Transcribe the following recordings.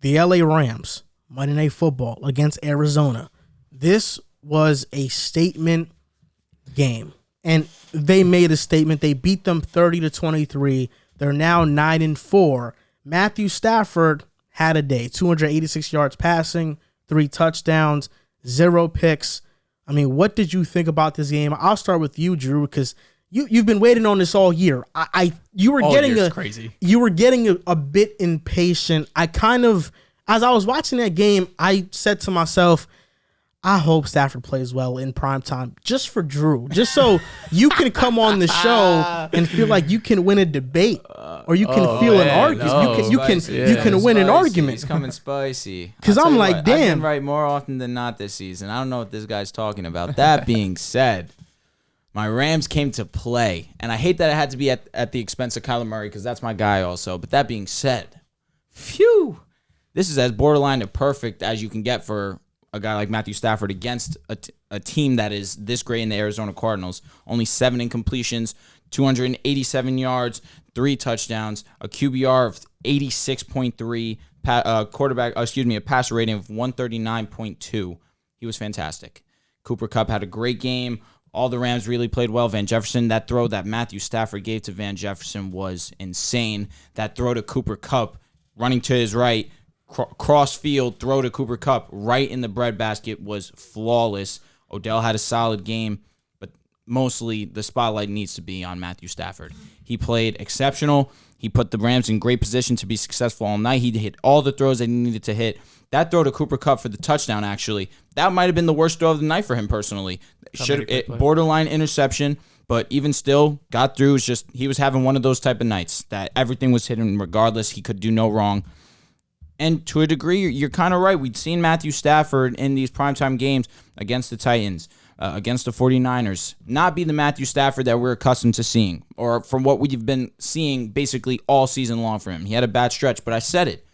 the LA Rams, Monday Night Football against Arizona. This was a statement game, and they made a statement. They beat them 30-23. They're now 9-4. Matthew Stafford had a day, 286 yards passing, 3 touchdowns, 0 picks. I mean, what did you think about this game? I'll start with you, Drew, because you've been waiting on this all year. You were getting a bit impatient. I kind of, as I was watching that game, I said to myself, I hope Stafford plays well in prime time, just for Drew, just so you can come on the show and feel like you can win a debate, or you can feel an argument. You can win an argument. He's coming spicy. Because I'm like, damn. I've been right more often than not this season. I don't know what this guy's talking about. That being said, my Rams came to play, and I hate that it had to be at the expense of Kyler Murray because that's my guy also. But that being said, phew, this is as borderline to perfect as you can get for a guy like Matthew Stafford against a team that is this great in the Arizona Cardinals. Only 7 incompletions, 287 yards, 3 touchdowns, a QBR of 86.3, a passer rating of 139.2. He was fantastic. Cooper Kupp had a great game. All the Rams really played well. Van Jefferson, that throw that Matthew Stafford gave to Van Jefferson was insane. That throw to Cooper Kupp, running to his right, cross field, throw to Cooper Kupp right in the breadbasket was flawless. Odell had a solid game, but mostly the spotlight needs to be on Matthew Stafford. He played exceptional. He put the Rams in great position to be successful all night. He hit all the throws that he needed to hit. That throw to Cooper Kupp for the touchdown, actually, that might have been the worst throw of the night for him personally. Borderline interception, but even still, got through. It's just he was having one of those type of nights that everything was hitting regardless. He could do no wrong. And to a degree, you're kind of right. We'd seen Matthew Stafford in these primetime games against the Titans, against the 49ers, not be the Matthew Stafford that we're accustomed to seeing, or from what we've been seeing basically all season long for him. He had a bad stretch, but I said it.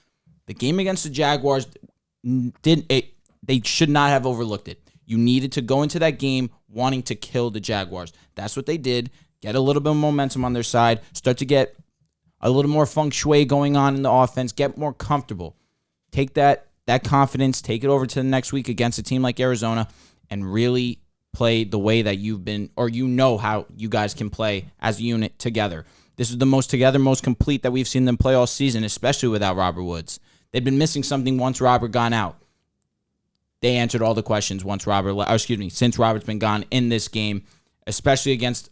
The game against the Jaguars, they should not have overlooked it. You needed to go into that game wanting to kill the Jaguars. That's what they did. Get a little bit of momentum on their side, start to get a little more feng shui going on in the offense, get more comfortable. Take that confidence, take it over to the next week against a team like Arizona, and really play the way that you've been, or you know how you guys can play as a unit together. This is the most together, most complete that we've seen them play all season, especially without Robert Woods. They'd been missing something once Robert gone out. They answered all the questions since Robert's been gone in this game, especially against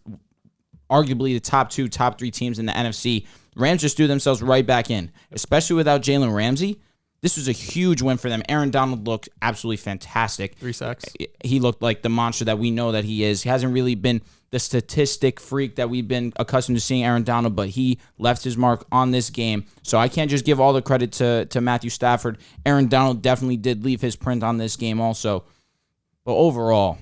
arguably the top 3 teams in the NFC. Rams just threw themselves right back in, especially without Jalen Ramsey. This was a huge win for them. Aaron Donald looked absolutely fantastic. 3 sacks. He looked like the monster that we know that he is. He hasn't really been the statistic freak that we've been accustomed to seeing Aaron Donald, but he left his mark on this game. So I can't just give all the credit to Matthew Stafford. Aaron Donald definitely did leave his print on this game also. But overall,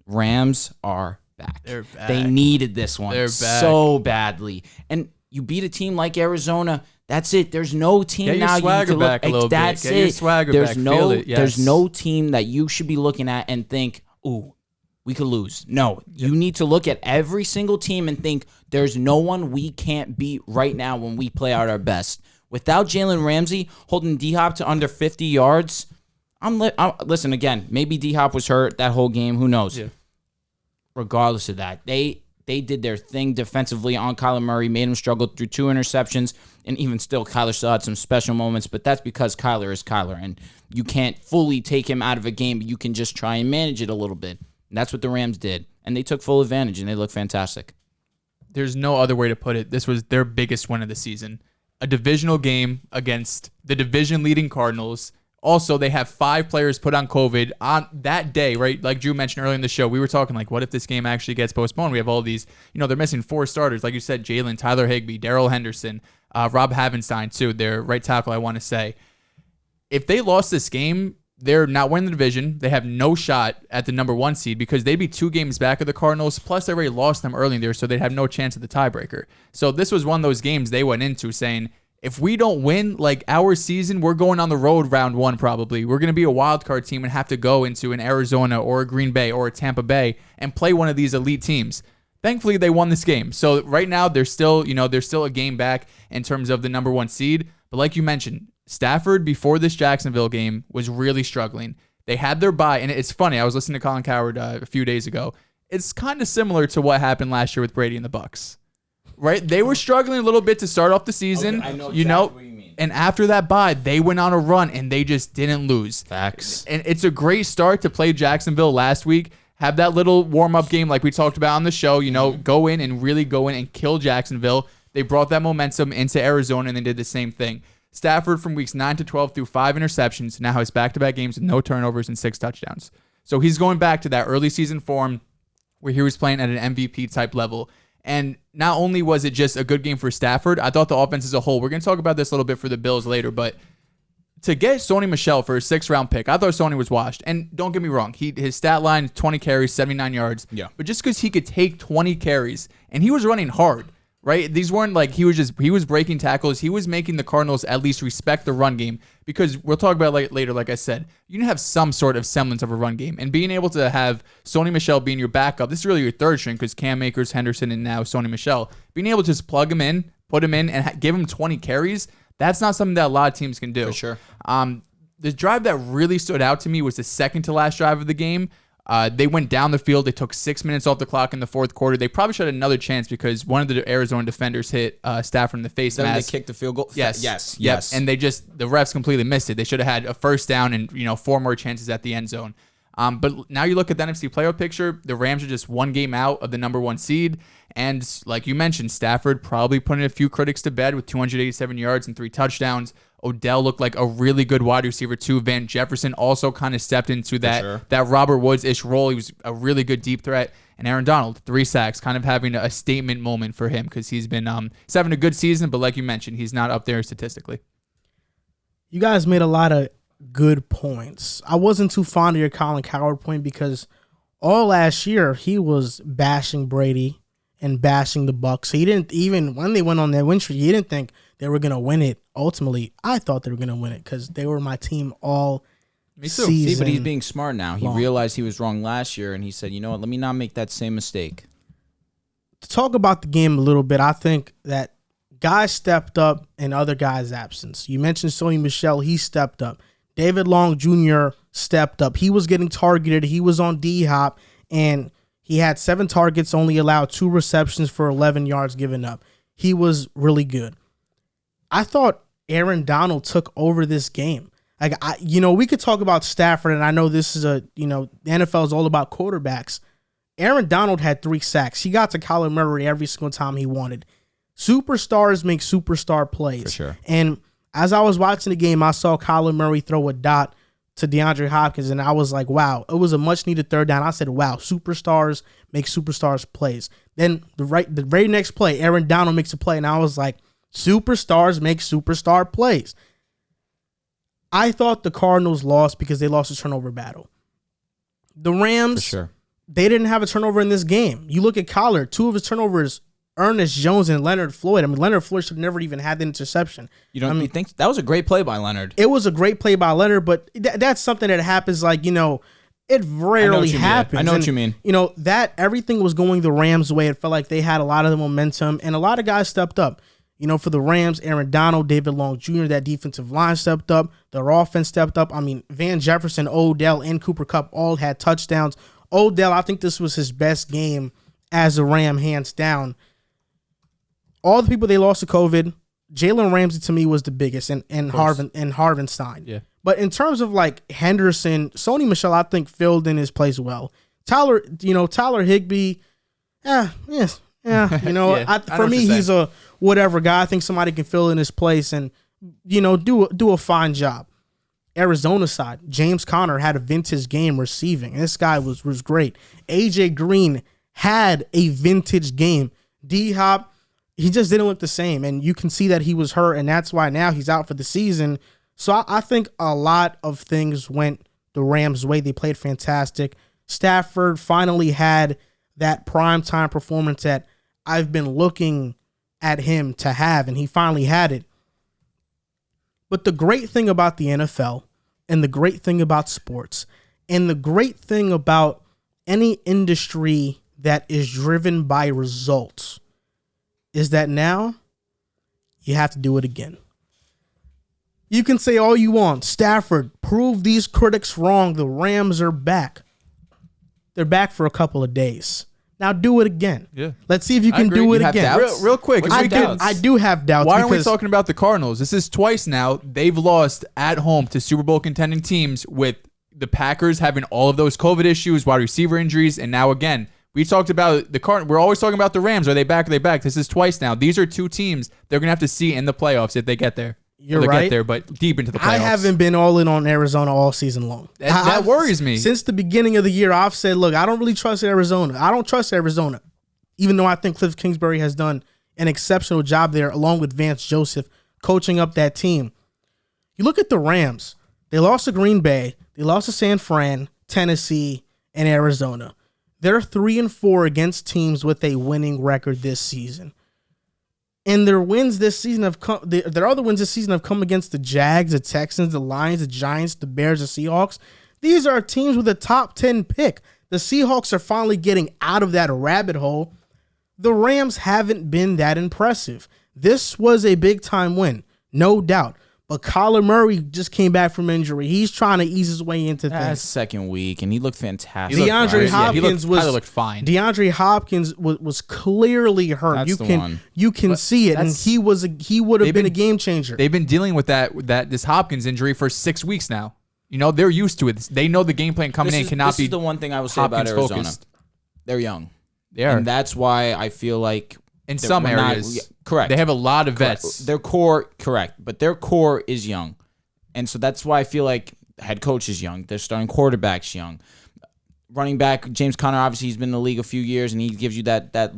Rams are back. They're back. They needed this one so badly. And you beat a team like Arizona. That's it. There's no team Get your now swagger you can back look. a little That's bit. Get your it. swagger There's back. no. Feel it. Yes. There's no team that you should be looking at and think, "Ooh, we could lose." No, you need to look at every single team and think, "There's no one we can't beat right now when we play out our best." Without Jalen Ramsey holding D-Hop to under 50 yards, listen again. Maybe D-Hop was hurt that whole game. Who knows? Yeah. Regardless of that, they did their thing defensively on Kyler Murray, made him struggle through 2 interceptions, and even still, Kyler still had some special moments, but that's because Kyler is Kyler, and you can't fully take him out of a game, but you can just try and manage it a little bit. And that's what the Rams did, and they took full advantage, and they looked fantastic. There's no other way to put it. This was their biggest win of the season. A divisional game against the division-leading Cardinals. Also, they have 5 players put on COVID on that day, right? Like Drew mentioned earlier in the show, we were talking like, what if this game actually gets postponed? We have all these, they're missing 4 starters. Like you said, Jalen, Tyler Higbee, Darrell Henderson, Rob Havenstein too, their right tackle, I want to say. If they lost this game, they're not winning the division. They have no shot at the number 1 seed because they'd be 2 games back of the Cardinals. Plus, they already lost them early in there, so they'd have no chance at the tiebreaker. So this was one of those games they went into saying, if we don't win like our season, we're going on the road round 1 probably. We're going to be a wild card team and have to go into an Arizona or a Green Bay or a Tampa Bay and play one of these elite teams. Thankfully, they won this game. So right now, they're still a game back in terms of the number 1 seed. But like you mentioned, Stafford, before this Jacksonville game, was really struggling. They had their bye, and it's funny. I was listening to Colin Cowherd a few days ago. It's kind of similar to what happened last year with Brady and the Bucs, right? They were struggling a little bit to start off the season. Okay, I know exactly what you mean. And after that bye, they went on a run, and they just didn't lose. Facts. And it's a great start to play Jacksonville last week. Have that little warm-up game like we talked about on the show. Go in and really go in and kill Jacksonville. They brought that momentum into Arizona, and they did the same thing. Stafford from weeks 9 to 12 threw 5 interceptions, now has back-to-back games with no turnovers and 6 touchdowns. So he's going back to that early season form where he was playing at an MVP-type level. And not only was it just a good game for Stafford, I thought the offense as a whole, we're going to talk about this a little bit for the Bills later, but to get Sony Michel for a 6th-round pick, I thought Sony was washed. And don't get me wrong, his stat line, 20 carries, 79 yards. Yeah. But just because he could take 20 carries, and he was running hard, right? These weren't like he was breaking tackles. He was making the Cardinals at least respect the run game, because we'll talk about it later. Like I said, you need to have some sort of semblance of a run game, and being able to have Sony Michel being your backup. This is really your third string because Cam Akers, Henderson, and now Sony Michel. Being able to just plug him in, put him in, and give him 20 carries. That's not something that a lot of teams can do. For sure. The drive that really stood out to me was the second to last drive of the game. They went down the field. They took 6 minutes off the clock in the fourth quarter. They probably should have another chance because one of the Arizona defenders hit Stafford in the face Then mask. they kicked the field goal? Yes. Yes. And the refs completely missed it. They should have had a first down and 4 more chances at the end zone. But now you look at the NFC playoff picture, the Rams are just 1 game out of the number 1 seed. And like you mentioned, Stafford probably putting a few critics to bed with 287 yards and 3 touchdowns. Odell looked like a really good wide receiver too. Van Jefferson also kind of stepped into that Robert Woods-ish role. He was a really good deep threat. And Aaron Donald, 3 sacks, kind of having a statement moment for him because he's having a good season, but like you mentioned, he's not up there statistically. You guys made a lot of good points. I wasn't too fond of your Colin Cowherd point because all last year he was bashing Brady and bashing the Bucs. He didn't even, when they went on their win streak, he didn't think they were going to win it. Ultimately, I thought they were going to win it because they were my team all season. See, but he's being smart now. He realized he was wrong last year, and he said, you know what, let me not make that same mistake. To talk about the game a little bit, I think that guys stepped up in other guys' absence. You mentioned Sony Michel. He stepped up. David Long Jr. stepped up. He was getting targeted. He was on D-Hop, and he had 7 targets, only allowed 2 receptions for 11 yards given up. He was really good. I thought Aaron Donald took over this game. We could talk about Stafford, and I know this is the NFL is all about quarterbacks. Aaron Donald had 3 sacks. He got to Kyler Murray every single time he wanted. Superstars make superstar plays. For sure. And as I was watching the game, I saw Kyler Murray throw a dot to DeAndre Hopkins, and I was like, wow, it was a much-needed third down. I said, wow, superstars make superstars plays. Then the very next play, Aaron Donald makes a play, and I was like, superstars make superstar plays. I thought the Cardinals lost because they lost a turnover battle. The Rams, For sure. They didn't have a turnover in this game. You look at Kyler, 2 of his turnovers, Ernest Jones and Leonard Floyd. I mean, Leonard Floyd should have never even had the interception. You think that was a great play by Leonard? It was a great play by Leonard, but that's something that happens it rarely happens. I know what you mean. That everything was going the Rams' way. It felt like they had a lot of the momentum, and a lot of guys stepped up. For the Rams, Aaron Donald, David Long Jr., that defensive line stepped up. Their offense stepped up. I mean, Van Jefferson, Odell, and Cooper Kupp all had touchdowns. Odell, I think this was his best game as a Ram, hands down. All the people they lost to COVID, Jalen Ramsey to me was the biggest, and Harvenstein. Yeah. But in terms of Henderson, Sony Michel, I think filled in his place well. Tyler Higbee, yes. Yeah, for me, he's a whatever guy. I think somebody can fill in his place and do a fine job. Arizona side, James Conner had a vintage game receiving. This guy was great. AJ Green had a vintage game. D-Hop, he just didn't look the same, and you can see that he was hurt, and that's why now he's out for the season. So I think a lot of things went the Rams' way. They played fantastic. Stafford finally had that primetime performance that I've been looking at him to have, and he finally had it. But the great thing about the NFL, and the great thing about sports, and the great thing about any industry that is driven by results is that now you have to do it again. You can say all you want. Stafford, prove these critics wrong. The Rams are back. They're back for a couple of days. Now do it again. Yeah. Let's see if you can do it You have again. doubts? Real quick. What's your doubts? I do have doubts. Why aren't we because talking about the Cardinals? This is twice now. They've lost at home to Super Bowl contending teams with the Packers having all of those COVID issues, wide receiver injuries, and now again, we talked about the Cardinals. We're always talking about the Rams. Are they back? Are they back? This is twice now. These are two teams they're going to have to see in the playoffs if they get there. You're They'll right. get there, but deep into the playoffs. I haven't been all in on Arizona all season long. That worries me. Since the beginning of the year, I've said, look, I don't really trust Arizona. I don't trust Arizona, even though I think Cliff Kingsbury has done an exceptional job there, along with Vance Joseph, coaching up that team. You look at the Rams. They lost to Green Bay. They lost to San Fran, Tennessee, and Arizona. They're 3-4 against teams with a winning record this season. And their wins this season have come. Their other wins this season have come against the Jags, the Texans, the Lions, the Giants, the Bears, the Seahawks. These are teams with a top 10 pick. The Seahawks are finally getting out of that rabbit hole. The Rams haven't been that impressive. This was a big time win, no doubt. But Kyler Murray just came back from injury. He's trying to ease his way into That's things. second week, and he looked fantastic. DeAndre Hopkins looked fine. DeAndre Hopkins was clearly hurt. That's you the can one. you can see it, and that's- he would have been a game changer. They've been dealing with this Hopkins injury for 6 weeks now. You know, they're used to it. They know the game plan coming in cannot this be is the one thing I will say about Hopkins Arizona. focused. They're young. They are. And that's why I feel like In that some we're not- areas. correct. They have a lot of vets. Their core, correct, but their core is young. And so that's why I feel like head coach is young. Their starting quarterback's young. Running back, James Conner, obviously he's been in the league a few years, and he gives you that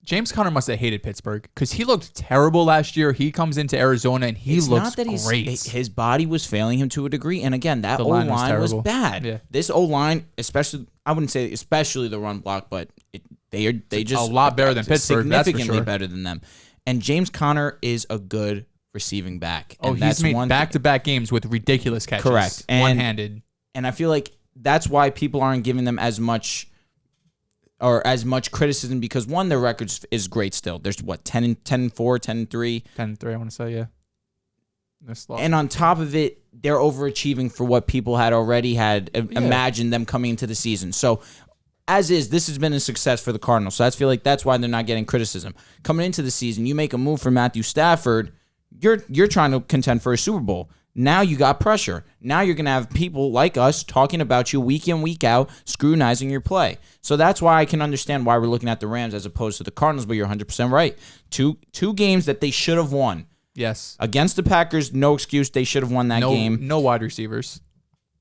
James Conner must have hated Pittsburgh because he looked terrible last year. He comes into Arizona and he looks great. His body was failing him to a degree, and again, that The O-line line was was bad. Yeah. This O-line, especially, I wouldn't say especially the run block, but they just a lot better than Pittsburgh, that's for significantly sure. better than them. And James Conner is a good receiving back. Oh, And he's made one back-to-back games with ridiculous catches. Correct. And- One-handed. And I feel like that's why people aren't giving them as much criticism because one, their record is great still. There's 10-4, 10-3. 10-3, I want to say, yeah. And on top of it, they're overachieving for what people had already had imagined them coming into the season. So as is, this has been a success for the Cardinals. So I feel like that's why they're not getting criticism. Coming into the season, you make a move for Matthew Stafford, you're trying to contend for a Super Bowl. Now you got pressure. Now you're going to have people like us talking about you week in, week out, scrutinizing your play. So that's why I can understand why we're looking at the Rams as opposed to the Cardinals, but you're 100% right. Two games that they should have won. Yes. Against the Packers, no excuse. They should have won that game. No wide receivers.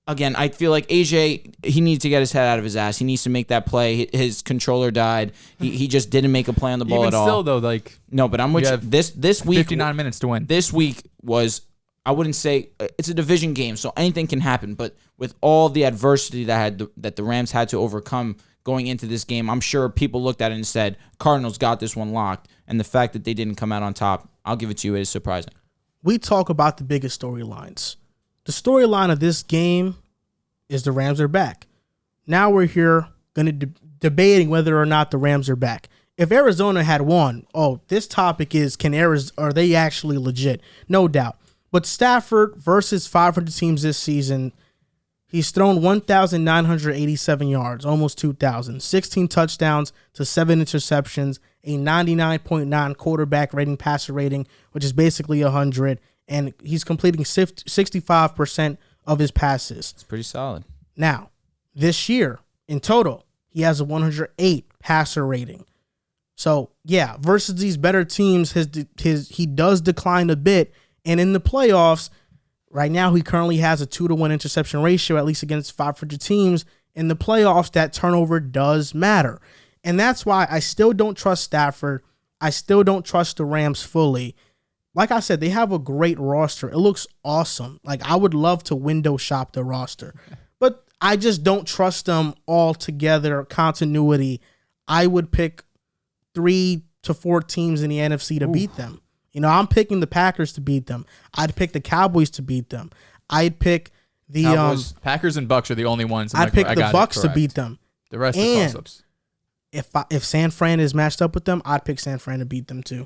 Again, I feel like AJ, he needs to get his head out of his ass. He needs to make that play. His controller died. He just didn't make a play on the ball Even at all. still, though, like No, but I'm with you. This week, 59 minutes to win. This week was, I wouldn't say it's a division game, so anything can happen. But with all the adversity that the Rams had to overcome going into this game, I'm sure people looked at it and said, Cardinals got this one locked. And the fact that they didn't come out on top, I'll give it to you, it is surprising. We talk about the biggest storylines. The storyline of this game is the Rams are back. Now we're here going to debating whether or not the Rams are back. If Arizona had won, this topic is are they actually legit? No doubt. But Stafford versus 500 teams this season, he's thrown 1,987 yards, almost 2,000, 16 touchdowns to 7 interceptions, a 99.9 quarterback rating, passer rating, which is basically 100, and he's completing 65% of his passes. It's pretty solid. Now, this year, in total, he has a 108 passer rating. So, yeah, versus these better teams, he does decline a bit. And in the playoffs, right now, he currently has a 2-to-1 interception ratio, at least against 500 teams. In the playoffs, that turnover does matter. And that's why I still don't trust Stafford. I still don't trust the Rams fully. Like I said, they have a great roster. It looks awesome. Like, I would love to window shop the roster. But I just don't trust them all together, continuity. I would pick 3 to 4 teams in the NFC to beat them. You know, I'm picking the Packers to beat them. I'd pick the Cowboys to beat them. I'd pick the Cowboys, Packers and Bucks are the only ones. I'd pick the Bucks to beat them. The rest are And toss-ups. If San Fran is matched up with them, I'd pick San Fran to beat them too.